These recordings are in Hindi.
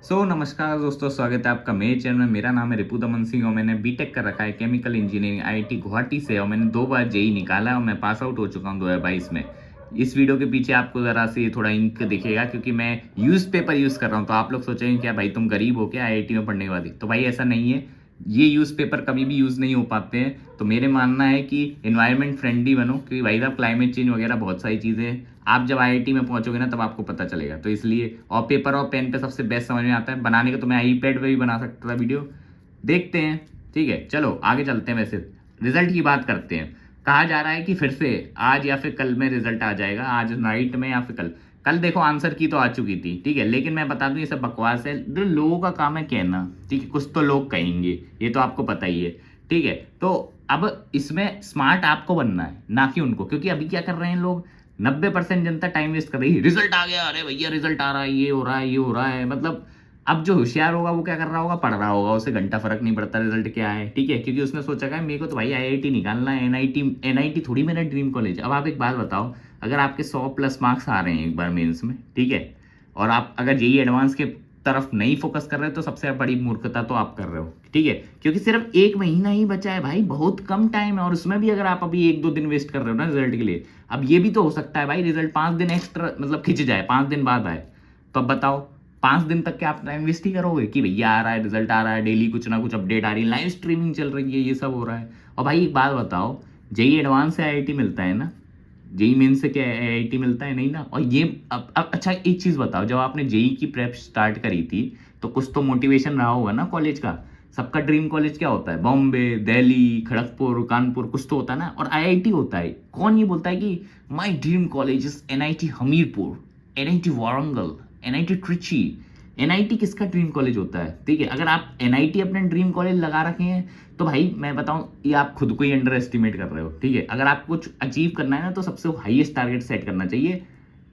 नमस्कार दोस्तों, स्वागत है आपका मेरे चैनल में। मेरा नाम है रिपु दमन सिंह और मैंने बीटेक कर रखा है केमिकल इंजीनियरिंग आईआईटी गुवाहाटी से, और मैंने 2 बार जेईई निकाला है और मैं पास आउट हो चुका हूँ 2022 में। इस वीडियो के पीछे आपको ज़रा से थोड़ा इंक दिखेगा क्योंकि मैं न्यूज़पेपर यूज़ कर रहा हूँ। तो आप लोग सोचेंगे क्या भाई तुम गरीब हो क्या आईआईटी में पढ़ने के बाद ही? तो भाई ऐसा नहीं है, ये न्यूज़पेपर कभी भी यूज़ नहीं हो पाते हैं। तो मेरे मानना है कि एनवायरनमेंट फ्रेंडली बनो, क्योंकि भाई साहब क्लाइमेट चेंज वगैरह बहुत सारी चीज़ें हैं। आप जब आईआईटी में पहुंचोगे ना तब आपको पता चलेगा। तो इसलिए और पेपर और पेन पे सबसे बेस्ट समझ में आता है बनाने का। तो मैं आईपैड पे भी बना सकता था वीडियो, देखते हैं। ठीक है, चलो आगे चलते हैं। वैसे रिजल्ट की बात करते हैं। कहा जा रहा है कि फिर से आज या फिर कल में रिजल्ट आ जाएगा, आज नाइट में या फिर कल। कल देखो आंसर की तो आ चुकी थी, ठीक है, लेकिन मैं बता दूं ये सब बकवास है। जो लोगों का काम है कहना, ठीक है, कुछ तो लोग कहेंगे, ये तो आपको पता ही है। ठीक है, तो अब इसमें स्मार्ट आपको बनना है ना कि उनको, क्योंकि अभी क्या कर रहे हैं लोग, 90% जनता टाइम वेस्ट कर रही है। रिजल्ट आ गया, अरे भैया रिजल्ट आ रहा है, ये हो रहा है, ये हो रहा है। मतलब अब जो होशियार होगा वो क्या कर रहा होगा, पढ़ रहा होगा, उसे घंटा फर्क नहीं पड़ता रिजल्ट क्या है। ठीक है, क्योंकि उसने सोचा है मेरे को तो भाई आईआईटी निकालना है, एनआईटी थोड़ी मेरा ड्रीम कॉलेज। अब आप एक बात बताओ, अगर आपके 100+ मार्क्स आ रहे हैं एक बार मेंस में, ठीक है, और आप अगर जेईई एडवांस के तरफ नहीं फोकस कर रहे हो तो सबसे बड़ी मूर्खता तो आप कर रहे हो। ठीक है, क्योंकि सिर्फ 1 महीना ही बचा है भाई, बहुत कम टाइम है। और उसमें भी अगर आप अभी 1-2 दिन वेस्ट कर रहे हो ना रिजल्ट के लिए, अब ये भी तो हो सकता है भाई रिजल्ट 5 दिन एक्स्ट्रा मतलब खिंच जाए, 5 दिन बाद आए। तो अब बताओ 5 दिन तक क्या आप टाइम वेस्ट ही करोगे कि भैया आ रहा है रिजल्ट, आ रहा है, डेली कुछ ना कुछ अपडेट आ रही है, लाइव स्ट्रीमिंग चल रही है, ये सब हो रहा है। और भाई एक बात बताओ, जेईई एडवांस से आईआईटी मिलता है ना, जेई मेन से क्या आईआईटी मिलता है नहीं ना। और ये अब अच्छा एक चीज बताओ, जब आपने जेई की प्रेप स्टार्ट करी थी तो कुछ तो मोटिवेशन रहा होगा ना कॉलेज का। सबका ड्रीम कॉलेज क्या होता है, बॉम्बे, दिल्ली, खड़गपुर, कानपुर, कुछ तो होता है ना। और आईआईटी होता है, कौन ये बोलता है कि my dream college is NIT Hamirpur, NIT Warangal, NIT Trichy. NIT किसका ड्रीम कॉलेज होता है? ठीक है, अगर आप एनआईटी अपने ड्रीम कॉलेज लगा रखे हैं तो भाई मैं बताऊं ये आप खुद को ही अंडर एस्टिमेट कर रहे हो। ठीक है, अगर आप कुछ अचीव करना है ना तो सबसे हाईएस्ट टारगेट सेट करना चाहिए,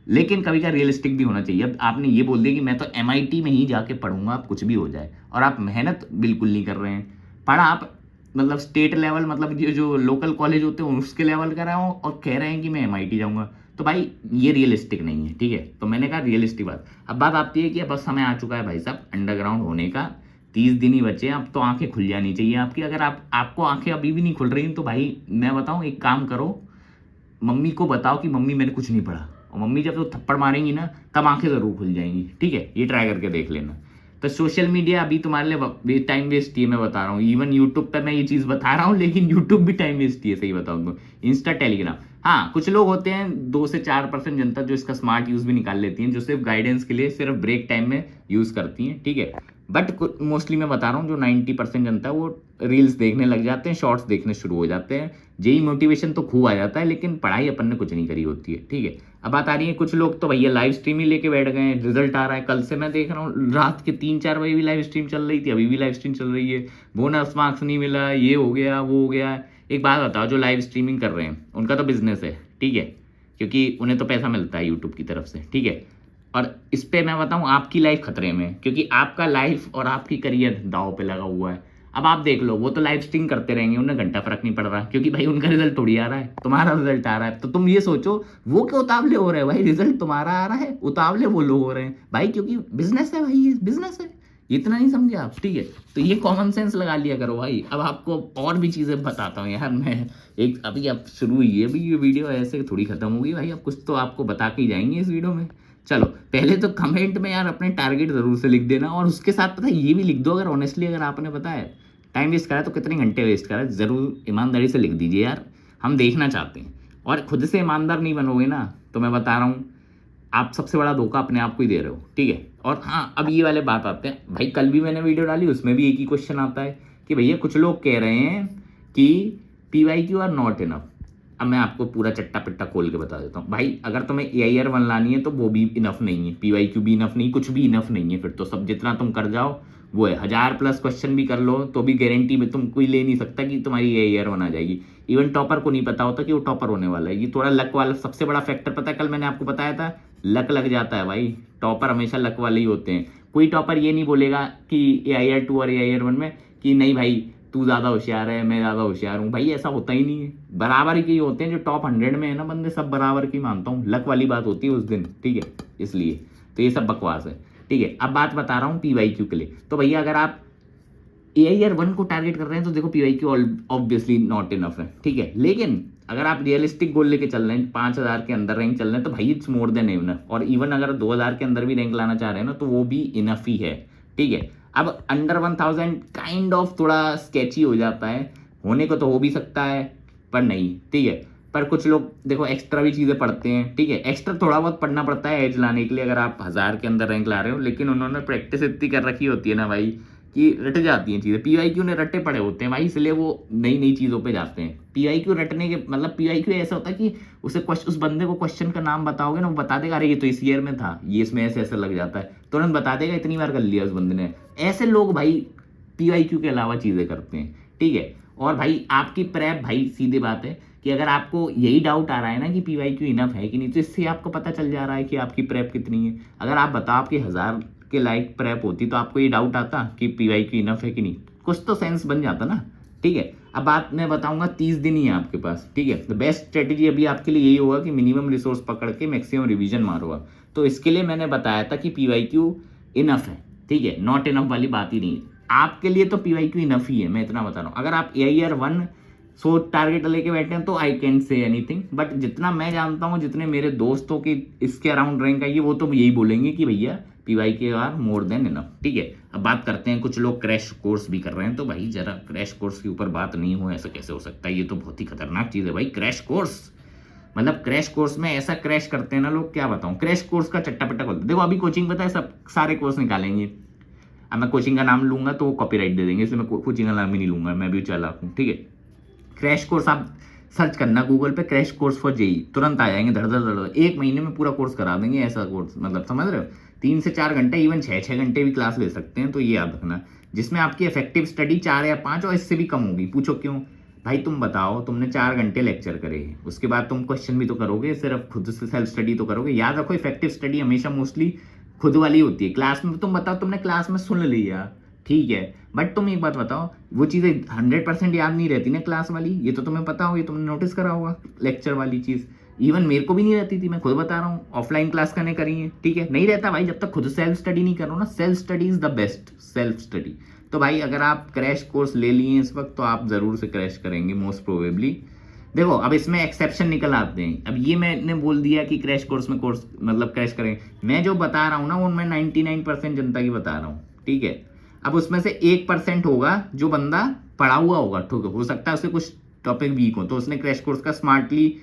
लेकिन कभी का रियलिस्टिक भी होना चाहिए। अब आपने ये बोल दिया कि मैं तो एमआईटी में ही जाके पढ़ूंगा, आप कुछ भी हो जाए, और आप मेहनत बिल्कुल नहीं कर रहे हैं। पढ़ा आप मतलब स्टेट लेवल, मतलब जो लोकल कॉलेज होते हैं उसके लेवल का रहा हूँ, और कह रहे हैं कि मैं एमआईटी जाऊंगा। तो भाई ये रियलिस्टिक नहीं है। ठीक है, तो मैंने कहा रियलिस्टिक बात। अब बात आती है कि अब समय आ चुका है भाई साहब अंडरग्राउंड होने का, 30 दिन ही बचे हैं। अब तो आंखें खुल जानी चाहिए आपकी। अगर आपको आंखें अभी भी नहीं खुल रही तो भाई मैं बताऊं एक काम करो, मम्मी को बताओ कि मम्मी मैंने कुछ नहीं पढ़ा, और मम्मी जब तो थप्पड़ मारेंगी ना तब आंखें जरूर खुल जाएंगी। ठीक है, ये ट्राई करके देख लेना। तो सोशल मीडिया अभी तुम्हारे लिए टाइम वेस्ट ही है, मैं बता रहा हूँ। इवन यूट्यूब पे मैं ये चीज़ बता रहा हूँ, लेकिन यूट्यूब भी टाइम वेस्ट ही है, सही बताऊँ तो। इंस्टा, टेलीग्राम, हाँ कुछ लोग होते हैं 2 से 4% जनता जो इसका स्मार्ट यूज भी निकाल लेती हैं, जो सिर्फ गाइडेंस के लिए सिर्फ ब्रेक टाइम में यूज करती हैं। ठीक है, बट मोस्टली मैं बता रहा हूँ जो 90% जनता है वो रील्स देखने लग जाते हैं, शॉर्ट्स देखने शुरू हो जाते हैं। जेई मोटिवेशन तो खूब आ जाता है, लेकिन पढ़ाई अपन ने कुछ नहीं करी होती है। ठीक है, अब बात आ रही है कुछ लोग तो भैया लाइव स्ट्रीम ही लेके बैठ गए हैं। रिजल्ट आ रहा है, कल से मैं देख रहा हूँ रात के 3-4 बजे भी लाइव स्ट्रीम चल रही थी, अभी भी लाइव स्ट्रीम चल रही है। बोनस मार्क्स नहीं मिला, ये हो गया, वो हो गया। एक बात बताओ, जो लाइव स्ट्रीमिंग कर रहे हैं उनका तो बिजनेस है, ठीक है, क्योंकि उन्हें तो पैसा मिलता है यूट्यूब की तरफ से। ठीक है, और इस पे मैं बताऊं आपकी लाइफ खतरे में है, क्योंकि आपका लाइफ और आपकी करियर दांव पे लगा हुआ है। अब आप देख लो, वो तो लाइव स्ट्रीम करते रहेंगे, उन्हें घंटा फर्क नहीं पड़ रहा, क्योंकि भाई उनका रिजल्ट थोड़ी आ रहा है, तुम्हारा रिजल्ट आ रहा है। तो तुम ये सोचो वो क्यों उतावले हो रहे हैं भाई, रिजल्ट तुम्हारा आ रहा है, उतावले वो लोग हो रहे हैं भाई, क्योंकि बिजनेस है भाई, ये बिजनेस है। इतना नहीं समझे आप? ठीक है, तो ये कॉमन सेंस लगा लिया करो भाई। अब आपको और भी चीजें बताता हूँ यार मैं। एक अभी अब शुरू हुई है, अभी ये वीडियो ऐसे थोड़ी खत्म होगी भाई, अब कुछ तो आपको बता के ही जाएंगे इस वीडियो में। चलो पहले तो कमेंट में यार अपने टारगेट जरूर से लिख देना, और उसके साथ पता है ये भी लिख दो, अगर ऑनेस्टली अगर आपने पता है टाइम वेस्ट करा तो कितने घंटे वेस्ट करा, जरूर ईमानदारी से लिख दीजिए यार, हम देखना चाहते हैं। और खुद से ईमानदार नहीं बनोगे ना तो मैं बता रहा हूँ आप सबसे बड़ा धोखा अपने आप को ही दे रहे हो। ठीक है, और हाँ अब ये वाले बात आते हैं भाई, कल भी मैंने वीडियो डाली, उसमें भी एक ही क्वेश्चन आता है कि भैया कुछ लोग कह रहे हैं कि PYQ आर नॉट इनफ। अब मैं आपको पूरा चट्टा पिट्टा खोल के बता देता हूँ भाई, अगर तुम्हें AIR 1 लानी है तो वो भी इनफ नहीं है, PYQ भी इनफ नहीं, कुछ भी इनफ नहीं है। फिर तो सब जितना तुम कर जाओ वो है, 1000+ क्वेश्चन भी कर लो तो भी गारंटी में तुम कोई ले नहीं सकता कि तुम्हारी AIR 1 आ जाएगी। इवन टॉपर को नहीं पता होता कि वो टॉपर होने वाला है। ये थोड़ा लक वाला सबसे बड़ा फैक्टर पता है, कल मैंने आपको बताया था, लक लग जाता है भाई। टॉपर हमेशा लक वाले ही होते हैं। कोई टॉपर ये नहीं बोलेगा कि AIR 2 और AIR 1 में कि नहीं भाई तू ज्यादा होशियार है, मैं ज्यादा होशियार हूँ, भाई ऐसा होता ही नहीं है। बराबर के ही होते हैं, जो टॉप 100 में है ना बंदे, सब बराबर की मानता हूँ। लक वाली बात होती है उस दिन, ठीक है, इसलिए तो ये सब बकवास है। ठीक है। अब बात बता रहा हूँ PYQ के लिए। तो भैया अगर आप AIR 1 को टारगेट कर रहे हैं तो देखो PYQ ऑब्वियसली नॉट इनफ है, ठीक है। लेकिन अगर आप रियलिस्टिक गोल लेके चल रहे हैं, 5000 के अंदर रैंक चल रहे हैं, तो भाई इट्स मोर देन इनफ। और इवन अगर 2000 के अंदर भी रैंक लाना चाह रहे हैं ना, तो वो भी इनफ ही है, ठीक है। अब अंडर 1000 काइंड ऑफ थोड़ा स्केची हो जाता है, होने को तो हो भी सकता है पर नहीं, ठीक है। पर कुछ लोग देखो एक्स्ट्रा भी चीज़ें पढ़ते हैं, ठीक है। एक्स्ट्रा थोड़ा बहुत पढ़ना पड़ता है एज लाने के लिए, अगर आप 1000 के अंदर रैंक ला रहे हो। लेकिन उन्होंने प्रैक्टिस इतनी कर रखी होती है ना भाई कि रट जाती हैं चीज़ें। PYQ ने रट्टे पड़े होते हैं भाई, इसलिए वो नई नई चीज़ों पे जाते हैं। PYQ रटने के मतलब PYQ ऐसा होता है कि उस बंदे को क्वेश्चन का नाम बताओगे ना, वो बता देगा अरे ये तो इस ईयर में था, ये इसमें ऐसे ऐसे लग जाता है, तुरंत बता देगा, इतनी बार कर लिया उस बंदे ने। ऐसे लोग भाई PYQ के अलावा चीज़ें करते हैं, ठीक है। और भाई आपकी प्रेप, भाई सीधी बात है कि अगर आपको यही डाउट आ रहा है ना कि PYQ इनफ है कि नहीं, तो इससे आपको पता चल जा रहा है कि आपकी प्रेप कितनी है। अगर आप बताओ आपकी 1000 के लाइक प्रेप होती तो आपको ये डाउट आता कि PYQ इनफ है कि नहीं, कुछ तो सेंस बन जाता ना, ठीक है। अब बात मैं बताऊंगा, 30 दिन ही है आपके पास, ठीक है। तो बेस्ट स्ट्रेटेजी अभी आपके लिए यही होगा कि मिनिमम रिसोर्स पकड़ के मैक्सिमम रिवीजन मारोगा। तो इसके लिए मैंने बताया था कि PYQ इनफ है, ठीक है, नॉट इनफ वाली बात ही नहीं है। आपके लिए तो PYQ इनफ ही है, मैं इतना बता रहा हूँ। अगर आप AIR 1 टारगेट लेके बैठे हैं तो I can't say anything, but जितना मैं जानता हूँ, जितने मेरे दोस्तों की इसके अराउंड रैंक आई है, वो तो यही बोलेंगे कि भैया PYQ are more than enough, ठीक है। अब बात करते हैं, कुछ लोग क्रैश कोर्स भी कर रहे हैं, तो भाई जरा क्रैश कोर्स के ऊपर बात नहीं हो, ऐसा कैसे हो सकता है? ये तो बहुत ही खतरनाक चीज़ है भाई, क्रैश कोर्स। मतलब क्रैश कोर्स में ऐसा क्रैश करते हैं ना लोग, क्या बताऊं। क्रैश कोर्स का चट्टा पट्टा खोलते, देखो अभी कोचिंग पता है सब सारे कोर्स निकालेंगे। अब मैं कोचिंग का नाम लूंगा तो वो कॉपीराइट दे देंगे, इसलिए मैं कोचिंग का नाम ही नहीं लूंगा, मैं भी चालाक हूँ, ठीक है। क्रैश कोर्स आप सर्च करना गूगल पे, क्रैश कोर्स फॉर JEE, तुरंत आ जाएंगे, धड़ धड़ धड़। 1 महीने में पूरा कोर्स करा देंगे, ऐसा कोर्स, मतलब समझ रहे हो। 3 से 4 घंटे, इवन 6 घंटे भी क्लास ले सकते हैं, तो ये याद रखना। जिसमें आपकी इफेक्टिव स्टडी 4 या 5 और इससे भी कम होगी। पूछो क्यों भाई? तुम बताओ, तुमने 4 घंटे लेक्चर करे, उसके बाद तुम क्वेश्चन भी तो करोगे, सिर्फ खुद से सेल्फ स्टडी तो करोगे। याद रखो, इफेक्टिव स्टडी हमेशा मोस्टली खुद वाली होती है। क्लास में तुम बताओ, तुमने क्लास में सुन लिया, ठीक है, बट तुम एक बात बताओ, वो चीज़ें 100% याद नहीं रहती ना क्लास वाली, ये तो तुम्हें पता होगा, ये तुमने नोटिस करा होगा। लेक्चर वाली चीज़ इवन मेरे को भी नहीं रहती थी, मैं खुद बता रहा हूँ, ऑफलाइन क्लास करने करी है, ठीक है। नहीं रहता भाई जब तक खुद सेल्फ स्टडी नहीं करो ना। Self study is the best, self study. तो भाई अगर आप क्रैश कोर्स ले लिए इस वक्त, तो आप ज़रूर से क्रैश करेंगे मोस्ट प्रोबेबली। देखो अब इसमें एक्सेप्शन निकल आते हैं। अब ये मैंने बोल दिया कि क्रैश कोर्स में कोर्स मतलब क्रैश करेंगे, मैं जो बता रहा हूँ ना, वो मैं 99% जनता की बता रहा हूँ, ठीक है। अब उसमें से 1% होगा जो बंदा पढ़ा हुआ होगा, ठीक है, हो सकता है उससे कुछ टॉपिक वीक हो, तो उसने क्रैश कोर्स का स्मार्टली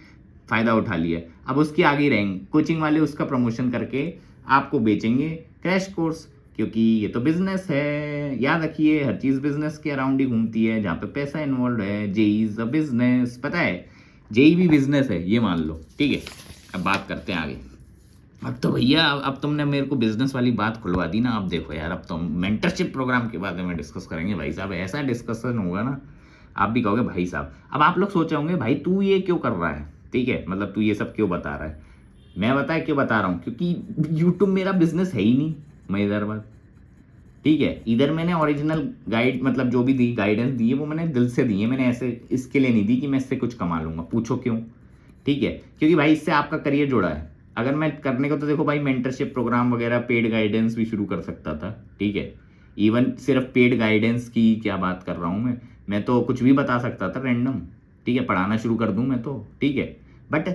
फायदा उठा लिया। अब उसकी आगे रहेंगे कोचिंग वाले, उसका प्रमोशन करके आपको बेचेंगे क्रैश कोर्स, क्योंकि ये तो बिजनेस है। याद रखिए, हर चीज़ बिजनेस के अराउंड ही घूमती है, जहाँ पे पैसा इन्वॉल्व है। JEE इज अ बिजनेस, पता है, JEE भी बिजनेस है, ये मान लो, ठीक है। अब बात करते हैं आगे। अब तो भैया अब तुमने मेरे को बिजनेस वाली बात खुलवा दी ना। अब देखो यार, अब तो मेंटरशिप प्रोग्राम के बारे में डिस्कस करेंगे भाई साहब। ऐसा डिस्कशन होगा ना, आप भी कहोगे भाई साहब। अब आप लोग सोच होंगे भाई तू ये क्यों कर रहा है, ठीक है, मतलब तू ये सब क्यों बता रहा है। मैं बताया क्यों बता रहा हूँ, क्योंकि यूट्यूब मेरा बिजनेस है ही नहीं, मजेदार बात, ठीक है। इधर मैंने ओरिजिनल गाइड, मतलब जो भी दी गाइडेंस दी है, वो मैंने दिल से दी है, मैंने ऐसे इसके लिए नहीं दी कि मैं इससे कुछ कमा लूंगा। पूछो क्यों, ठीक है, क्योंकि भाई इससे आपका करियर जुड़ा है। अगर मैं करने को तो देखो भाई, मेंटरशिप प्रोग्राम वगैरह, पेड गाइडेंस भी शुरू कर सकता था, ठीक है। इवन सिर्फ पेड गाइडेंस की क्या बात कर रहा हूँ मैं तो कुछ भी बता सकता था रैंडम, ठीक है, पढ़ाना शुरू कर दूं मैं तो, ठीक है। बट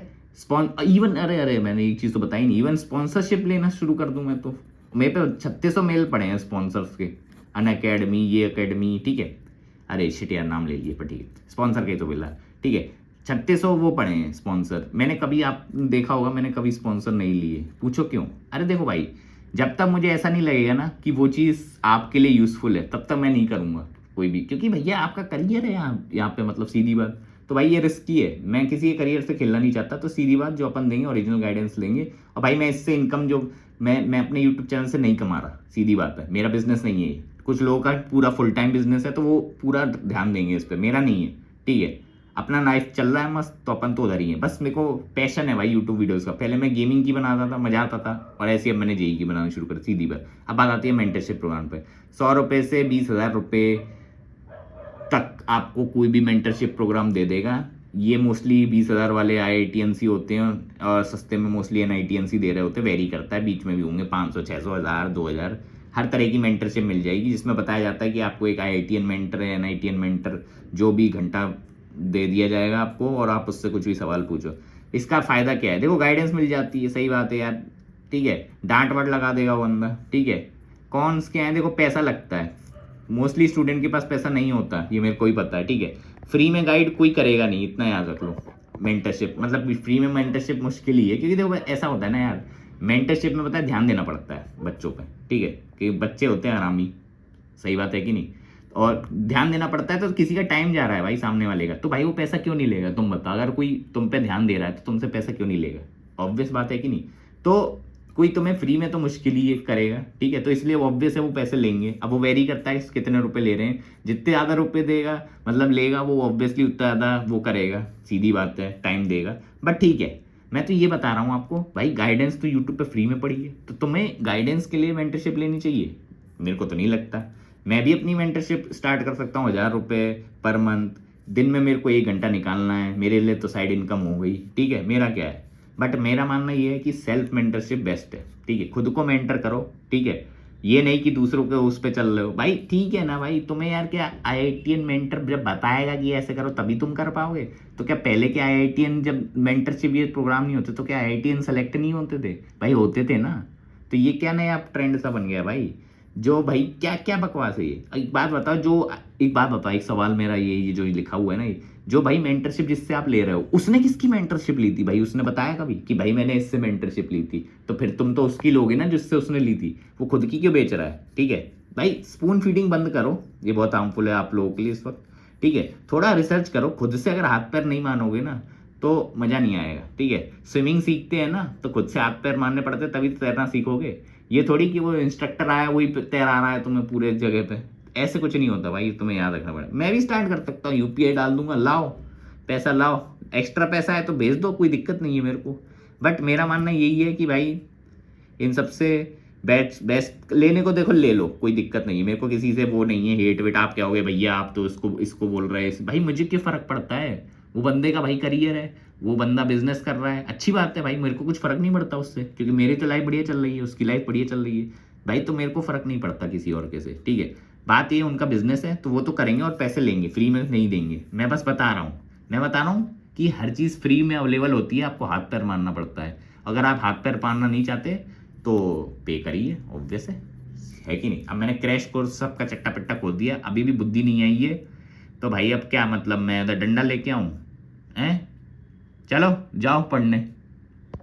इवन अरे मैंने एक चीज़ तो बताई नहीं, इवन स्पॉन्सरशिप लेना शुरू कर दूं मैं तो। मेरे पे 3600 मेल पड़े हैं स्पॉन्सर्स के, अनअकैडमी, ये अकेडमी, ठीक है। अरे शिट यार, नाम ले लिए, पर ठीक है, स्पॉन्सर के तो बोला, ठीक है। 3600 वो पड़े हैं स्पॉन्सर। मैंने कभी, आप देखा होगा, मैंने कभी स्पॉन्सर नहीं लिए। पूछो क्यों? अरे देखो भाई, जब तक मुझे ऐसा नहीं लगेगा ना कि वो चीज़ आपके लिए यूजफुल है, तब तक मैं नहीं करूँगा कोई भी, क्योंकि भैया आपका करियर है यहाँ पे, मतलब सीधी बात। तो भाई ये रिस्की है, मैं किसी के करियर से खेलना नहीं चाहता। तो सीधी बात, जो अपन देंगे ओरिजिनल गाइडेंस लेंगे। और भाई मैं इससे इनकम, जो मैं अपने यूट्यूब चैनल से नहीं कमा रहा, सीधी बात है, मेरा बिजनेस नहीं है। कुछ लोगों का पूरा फुल टाइम बिजनेस है, तो वो पूरा ध्यान देंगे इस पर, मेरा नहीं है, ठीक है। अपना लाइफ चल रहा है मस्त, तो अपन तो उधर ही है। बस मेरे को पैशन है भाई यूट्यूब वीडियोस का। पहले मैं गेमिंग की बनाता था, मजा आता था, और ऐसे अब मैंने JEE की बनाना शुरू कर, सीधी बात। अब बात आती है मेंटरशिप प्रोग्राम पे। 100 रुपये से 20,000 रुपये तक आपको कोई भी मेंटरशिप प्रोग्राम दे देगा, ये मोस्टली 20,000 वाले IITNC होते हैं और सस्ते में मोस्टली NITNC दे रहे होते हैं, वेरी करता है, बीच में भी होंगे 500, 600, 1000, 2000, हर तरह की मेंटरशिप मिल जाएगी जिसमें बताया जाता है कि आपको एक IITN मेंटर है, NITN मेंटर, जो भी घंटा दे दिया जाएगा आपको और आप उससे कुछ भी सवाल पूछो। इसका फ़ायदा क्या है? देखो गाइडेंस मिल जाती है, सही बात है यार, ठीक है, डांट वाट लगा देगा वो बंदा, ठीक है। कॉन्स क्या है? देखो पैसा लगता है, मोस्टली स्टूडेंट के पास पैसा नहीं होता, ये मेरे को ही पता है, ठीक है। फ्री में गाइड कोई करेगा नहीं, इतना याद रख लो। मेंटरशिप मतलब फ्री में मेंटरशिप मुश्किल ही है, क्योंकि देखो ऐसा होता है ना यार, मेंटरशिप में पता है ध्यान देना पड़ता है बच्चों पे, ठीक है, कि बच्चे होते हैं हरामी, सही बात है कि नहीं, और ध्यान देना पड़ता है। तो किसी का टाइम जा रहा है भाई सामने वाले का, तो भाई वो पैसा क्यों नहीं लेगा? तुम बताओ, अगर कोई तुम पे ध्यान दे रहा है तो तुमसे पैसा क्यों नहीं लेगा? ऑब्वियस बात है कि नहीं। तो कोई तुम्हें फ्री में तो मुश्किल ही करेगा, ठीक है, तो इसलिए ऑब्वियस है वो पैसे लेंगे। अब वो वेरी करता है कितने रुपए ले रहे हैं, जितने ज़्यादा रुपए देगा मतलब लेगा वो ऑब्वियसली उतना ज़्यादा वो करेगा, सीधी बात है, टाइम देगा। बट ठीक है, मैं तो ये बता रहा हूँ आपको भाई, गाइडेंस तो यूट्यूब पे फ्री में पड़ी है, तो तुम्हें गाइडेंस के लिए मेंटरशिप लेनी चाहिए? मेरे को तो नहीं लगता। मैं भी अपनी मेंटरशिप स्टार्ट कर सकता हूँ, 1000 रुपये पर मंथ, दिन में मेरे को 1 घंटा निकालना है, मेरे लिए तो साइड इनकम हो गई, ठीक है, मेरा क्या है। बट मेरा मानना ये है कि सेल्फ मेंटरशिप बेस्ट है, ठीक है, खुद को मेंटर करो, ठीक है, ये नहीं कि दूसरों के उस पर चल रहे हो भाई, ठीक है ना भाई। तुम्हें यार क्या IITN मेंटर जब बताएगा कि ऐसे करो तभी तुम कर पाओगे? तो क्या पहले के IITN जब मेंटरशिप ये प्रोग्राम नहीं होते तो क्या IITN सेलेक्ट नहीं होते थे भाई? होते थे ना। तो ये क्या नया ट्रेंड सा बन गया भाई? जो भाई क्या क्या बकवास है ये? एक बात बताओ, एक सवाल मेरा ये जो लिखा हुआ है ना, ये जो भाई मेंटरशिप जिससे आप ले रहे हो, उसने किसकी मेंटरशिप ली थी भाई? उसने बताया कभी कि भाई मैंने इससे मेंटरशिप ली थी? तो फिर तुम तो उसकी लोगे ना जिससे उसने ली थी, वो खुद की क्यों बेच रहा है? ठीक है भाई, स्पून फीडिंग बंद करो, ये बहुत हार्मफुल है आप लोगों के लिए इस वक्त, ठीक है। थोड़ा रिसर्च करो खुद से, अगर हाथ पैर नहीं मानोगे ना तो मजा नहीं आएगा, ठीक है। स्विमिंग सीखते हैं ना तो खुद से हाथ पैर मारने पड़ते हैं, तभी तो तैरना सीखोगे। ये थोड़ी कि वो इंस्ट्रक्टर आया वही तैरा रहा है तुम्हें पूरे जगह पे, ऐसे कुछ नहीं होता भाई, तुम्हें याद रखना पड़ेगा। मैं भी स्टार्ट कर सकता हूँ, UPI डाल दूंगा, लाओ पैसा लाओ, एक्स्ट्रा पैसा है तो भेज दो, कोई दिक्कत नहीं है मेरे को। बट मेरा मानना यही है कि भाई इन सबसे बेस्ट बेस्ट लेने को देखो ले लो, कोई दिक्कत नहीं है मेरे को, किसी से वो नहीं है हेट वेट। आप क्या हो गए भैया, आप तो इसको बोल रहे हैं, भाई मुझे क्या फर्क पड़ता है? वो बंदे का भाई करियर है, वो बंदा बिजनेस कर रहा है, अच्छी बात है भाई, मेरे को कुछ फर्क नहीं पड़ता उससे, क्योंकि मेरी तो लाइफ बढ़िया चल रही है, उसकी लाइफ बढ़िया चल रही है भाई, तो मेरे को फर्क नहीं पड़ता किसी और के से, ठीक है। बात ये उनका बिजनेस है तो वो तो करेंगे और पैसे लेंगे, फ्री में नहीं देंगे। मैं बस बता रहा हूँ, मैं बता रहा हूँ कि हर चीज़ फ्री में अवेलेबल होती है, आपको हाथ पैर मारना पड़ता है। अगर आप हाथ पैर मारना नहीं चाहते तो पे करिए, ऑब्वियस है कि नहीं। अब मैंने क्रैश कोर्स सबका चट्टा पट्टा खोल दिया, अभी भी बुद्धि नहीं आई है, तो भाई अब क्या मतलब मैं डंडा लेके आऊँ? हैं? चलो जाओ पढ़ने।